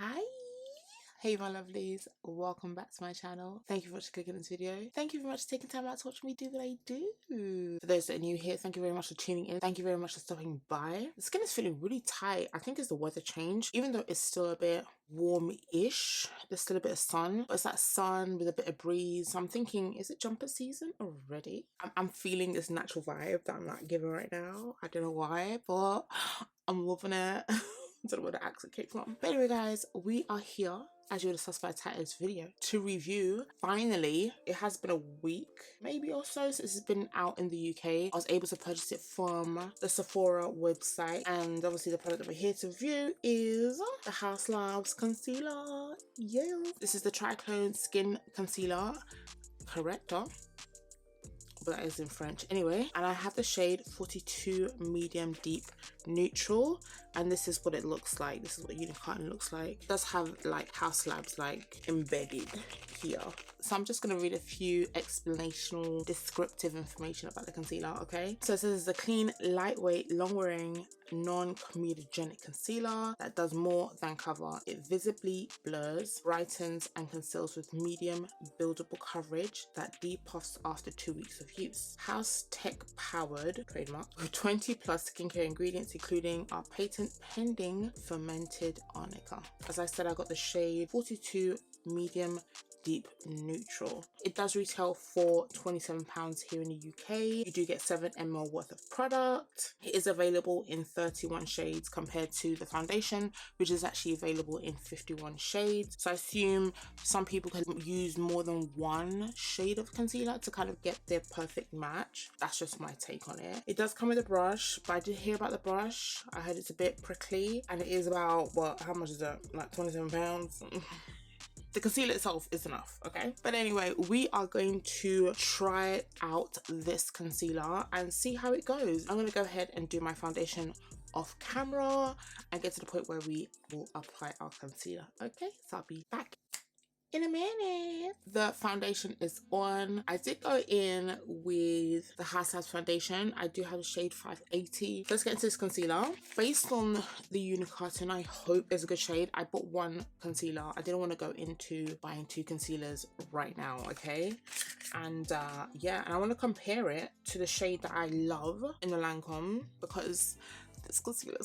Hi, hey my lovelies, welcome back to my channel. Thank you very much for clicking this video. Thank you very much for taking time out to watch me do what I do. For those that are new here, thank you very much for tuning in. Thank you very much for stopping by. The skin is feeling really tight. I think it's the weather change. Even though it's still a bit warm-ish, there's still a bit of sun, but it's that sun with a bit of breeze. So I'm thinking, is it jumper season already? I'm feeling this natural vibe that I'm not giving right now. I don't know why, but I'm loving it. I don't know where the accent came from. But anyway guys, we are here, as you would have suspected by the title of this video, to review. Finally, it has been a week maybe or so since it's been out in the UK. I was able to purchase it from the Sephora website, and obviously the product that we're here to review is the HAUS LABS Concealer. Yeah, this is the TRICLONE Skin Concealer Corrector, but that is in French anyway. And I have the shade 42 Medium Deep Neutral, and this is what it looks like. This is what Unicorn looks like. It does have like HAUS LABS like embedded here. So I'm just going to read a few explanational descriptive information about the concealer, okay? So it says it's a clean, lightweight, long-wearing, non-comedogenic concealer that does more than cover. It visibly blurs, brightens and conceals with medium buildable coverage that depuffs after 2 weeks of use. HAUS tech powered, trademark, with 20 plus skincare ingredients including our patent pending fermented arnica. As I said, I got the shade 42 Medium Deep Neutral. It does retail for £27 here in the UK. You do get 7 ml worth of product. It is available in 31 shades compared to the foundation, which is actually available in 51 shades. So I assume some people can use more than one shade of concealer to kind of get their perfect match. That's just my take on it. It does come with a brush, but I did hear about the brush. I heard it's a bit prickly, and it is about, what, how much is that? Like £27? The concealer itself is enough, okay? But anyway, we are going to try out this concealer and see how it goes. I'm gonna go ahead and do my foundation off camera and get to the point where we will apply our concealer, okay? So I'll be back in a minute. The foundation is on. I did go in with the HAUS LABS foundation. I do have a shade 580. Let's get into this concealer. Based on the Unicorn, I hope it's a good shade. I bought one concealer. I didn't want to go into buying 2 concealers right now, okay? And yeah, and I want to compare it to the shade that I love in the Lancome, because this concealer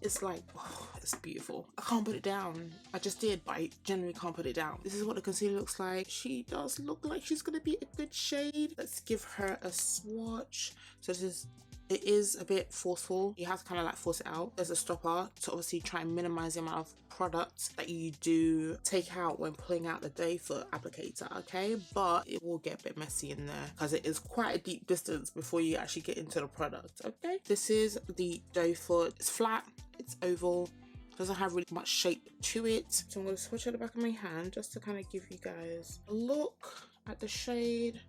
is like, oh, it's beautiful. I can't put it down. I just did, but I generally can't put it down. This is what the concealer looks like. She does look like she's gonna be a good shade. Let's give her a swatch. So it is a bit forceful. You have to kind of like force it out. There's a stopper to obviously try and minimize the amount of product that you do take out when pulling out the doe foot applicator, okay? But it will get a bit messy in there because it is quite a deep distance before you actually get into the product, okay? This is the doe foot. It's flat, it's oval, doesn't have really much shape to it. So I'm going to swatch at the back of my hand just to kind of give you guys a look at the shade.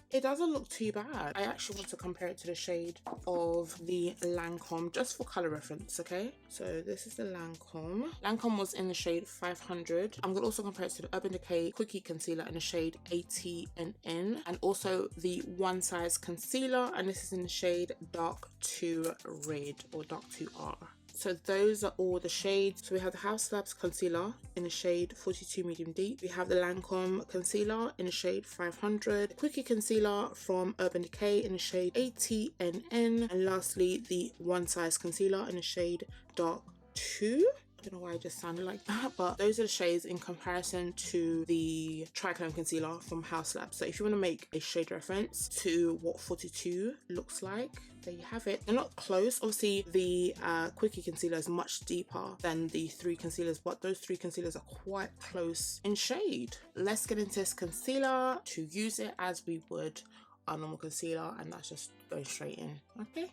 It doesn't look too bad. I actually want to compare it to the shade of the Lancome just for color reference, okay? So this is the Lancome. Lancome was in the shade 500. I'm gonna also compare it to the Urban Decay Quickie Concealer in the shade ATNN, and also the One Size Concealer, and this is in the shade Dark 2 Red or Dark 2R. So those are all the shades. So we have the HAUS LABS Concealer in the shade 42 Medium Deep. We have the Lancome Concealer in the shade 500. Quickie Concealer from Urban Decay in the shade ATNN. And lastly, the One Size Concealer in the shade Dark 2. I don't know why I just sounded like that, but those are the shades in comparison to the TRICLONE concealer from HAUS LABS. So if you want to make a shade reference to what 42 looks like, there you have it. They're not close. Obviously, the Quickie concealer is much deeper than the 3 concealers, but those 3 concealers are quite close in shade. Let's get into this concealer to use it as we would our normal concealer, and that's just going straight in, okay?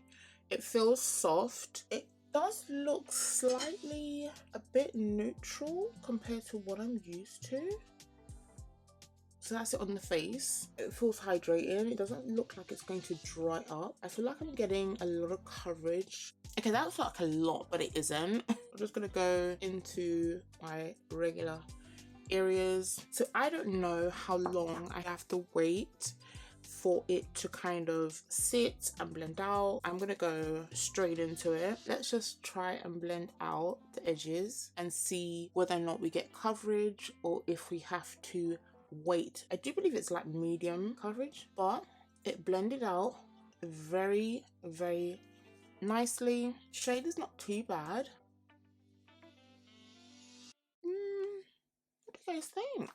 It feels soft. It does look slightly a bit neutral compared to what I'm used to. So that's it on the face. It feels hydrating. It doesn't look like it's going to dry up. I feel like I'm getting a lot of coverage. Okay, that looks like a lot, but it isn't. I'm just gonna go into my regular areas. So I don't know how long I have to wait for it to kind of sit and blend out. I'm gonna go straight into it. Let's just try and blend out the edges and see whether or not we get coverage or if we have to wait. I do believe it's like medium coverage, but it blended out very, very nicely. Shade is not too bad. What do you guys think?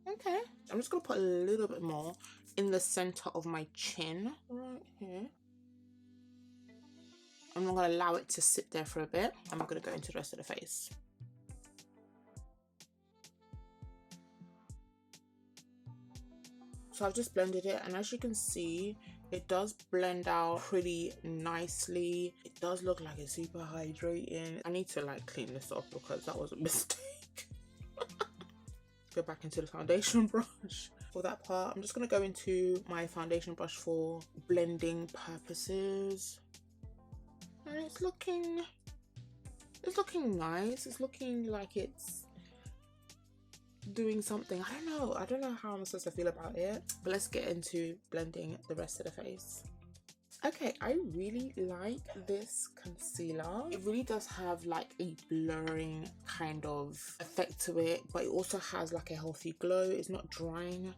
Okay, I'm just gonna put a little bit more in the center of my chin right here. I'm not gonna allow it to sit there for a bit. I'm gonna go into the rest of the face. So I've just blended it, and as you can see, it does blend out pretty nicely. It does look like it's super hydrating. I need to like clean this off because that was a mistake. Go back into the foundation brush for that part. I'm just going to go into my foundation brush for blending purposes, and it's looking nice. It's looking like it's doing something. I don't know how I'm supposed to feel about it, but let's get into blending the rest of the face. Okay, I really like this concealer. It really does have like a blurring kind of effect to it, but it also has like a healthy glow. It's not drying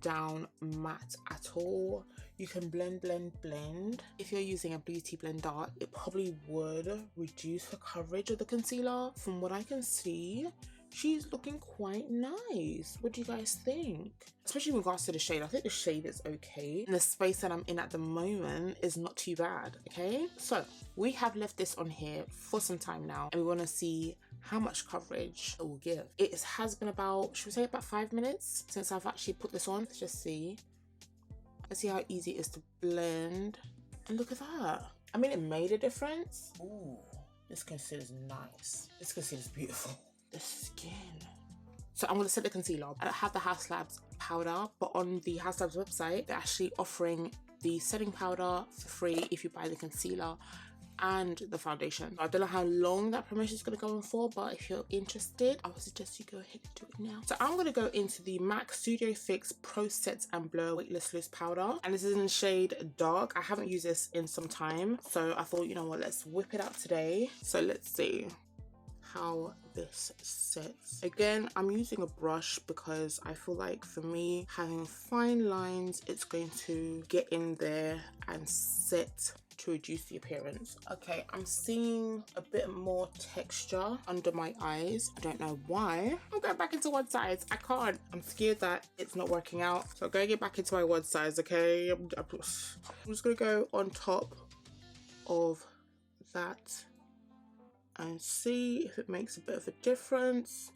down matte at all. You can blend. If you're using a beauty blender, it probably would reduce the coverage of the concealer. From what I can see, she's looking quite nice. What do you guys think? Especially in regards to the shade. I think the shade is okay. And the space that I'm in at the moment is not too bad, okay? So we have left this on here for some time now, and we want to see how much coverage it will give. It has been about, should we say about 5 minutes since I've actually put this on. Let's just see. Let's see how easy it is to blend. And look at that. I mean, it made a difference. Ooh, this concealer is nice. This concealer is beautiful. The skin. So I'm going to set the concealer. I don't have the HAUS Labs powder, but on the HAUS Labs website, they're actually offering the setting powder for free if you buy the concealer and the foundation. I don't know how long that promotion is going to go on for, but if you're interested, I would suggest you go ahead and do it now. So I'm going to go into the MAC Studio Fix Pro Set and Blur Weightless Loose Powder, and this is in the shade Dark. I haven't used this in some time, so I thought, you know what, let's whip it out today. So let's see how this sets. Again, I'm using a brush because I feel like for me, having fine lines, it's going to get in there and set to reduce the appearance. Okay, I'm seeing a bit more texture under my eyes. I don't know why. I'm going back into one size. I can't. I'm scared that it's not working out. So I'm going to get back into my one size, okay? I'm just going to go on top of that and see if it makes a bit of a difference.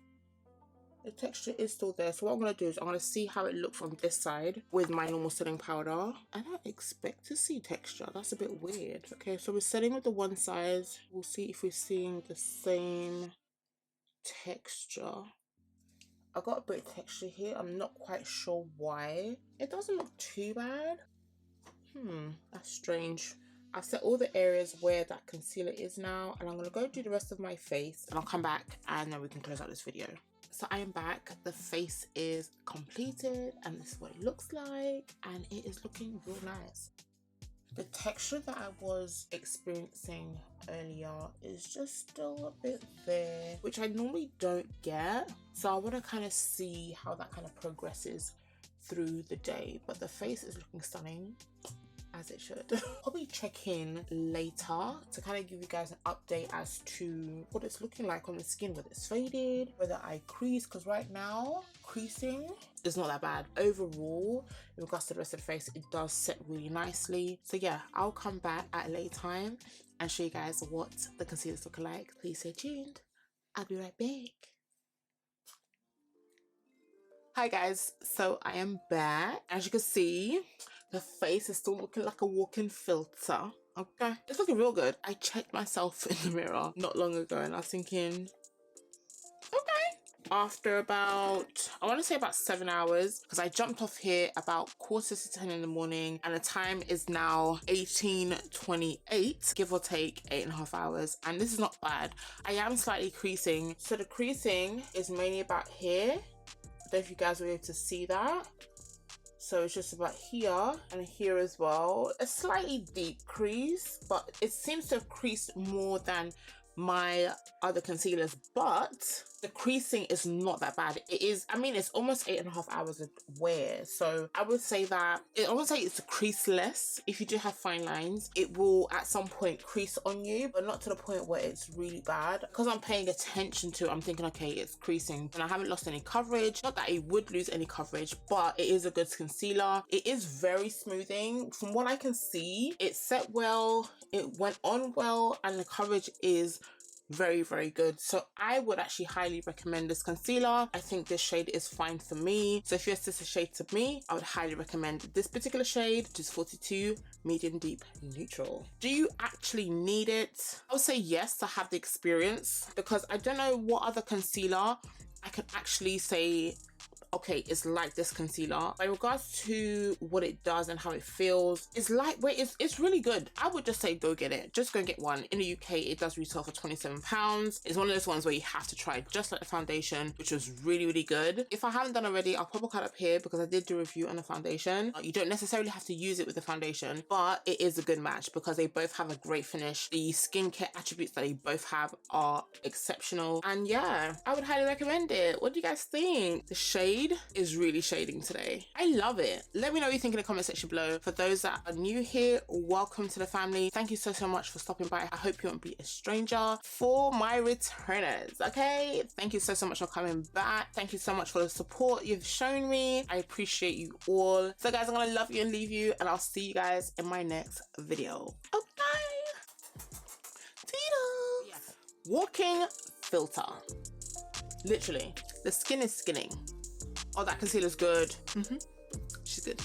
The texture is still there, so what I'm going to do is I'm going to see how it looks on this side with my normal setting powder. I don't expect to see texture. That's a bit weird. Okay, so we're setting with the one size. We'll see if we're seeing the same texture. I got a bit of texture here. I'm not quite sure why. It doesn't look too bad. That's strange. I've set all the areas where that concealer is now, and I'm going to go do the rest of my face, and I'll come back and then we can close out this video. So I am back. The face is completed, and this is what it looks like, and it is looking real nice. The texture that I was experiencing earlier is just still a bit there, which I normally don't get. So I want to kind of see how that kind of progresses through the day, but the face is looking stunning, as it should. Probably check in later to kind of give you guys an update as to what it's looking like on the skin, whether it's faded, whether I crease, because right now creasing is not that bad. Overall, in regards to the rest of the face, it does set really nicely. So yeah, I'll come back at a later time and show you guys what the concealer's looking like. Please stay tuned. I'll be right back. Hi guys, so I am back. As you can see, the face is still looking like a walk-in filter. Okay, it's looking real good. I checked myself in the mirror not long ago and I was thinking, okay. After about, I want to say about 7 hours, because I jumped off here about 9:45 in the morning, and the time is now 18:28, give or take 8.5 hours, and this is not bad. I am slightly creasing. So the creasing is mainly about here. I don't know if you guys were able to see that. So it's just about here and here as well. A slightly deep crease, but it seems to have creased more than my other concealers, but the creasing is not that bad. It is, I mean, it's almost 8.5 hours of wear. So I would say that, I wouldn't say it's creaseless. If you do have fine lines, it will at some point crease on you, but not to the point where it's really bad. Because I'm paying attention to it, I'm thinking, okay, it's creasing and I haven't lost any coverage. Not that it would lose any coverage, but it is a good concealer. It is very smoothing. From what I can see, it set well, it went on well, and the coverage is very, very good. So I would actually highly recommend this concealer. I think this shade is fine for me. So if you're sister shade to me, I would highly recommend this particular shade, which is 42 medium deep neutral. Do you actually need it? I would say yes to have the experience, because I don't know what other concealer I can actually say, okay, it's like this concealer. By regards to what it does and how it feels, it's lightweight, it's really good. I would just say go get it. Just go get one. In the UK, it does retail for £27. It's one of those ones where you have to try, just like the foundation, which was really, really good. If I haven't done already, I'll pop a card up here because I did do a review on the foundation. You don't necessarily have to use it with the foundation, but it is a good match because they both have a great finish. The skincare attributes that they both have are exceptional. And yeah, I would highly recommend it. What do you guys think? The shade is really shading today. I love it. Let me know what you think in the comment section below. For those that are new here, welcome to the family. Thank you so much for stopping by. I hope you won't be a stranger. For my returners, okay, thank you so much for coming back. Thank you so much for the support you've shown me. I appreciate you all. So guys, I'm gonna love you and leave you, and I'll see you guys in my next video. Okay, Toodles. Yeah. Walking filter. Literally, the skin is skinning. Oh, that concealer's good. She's good.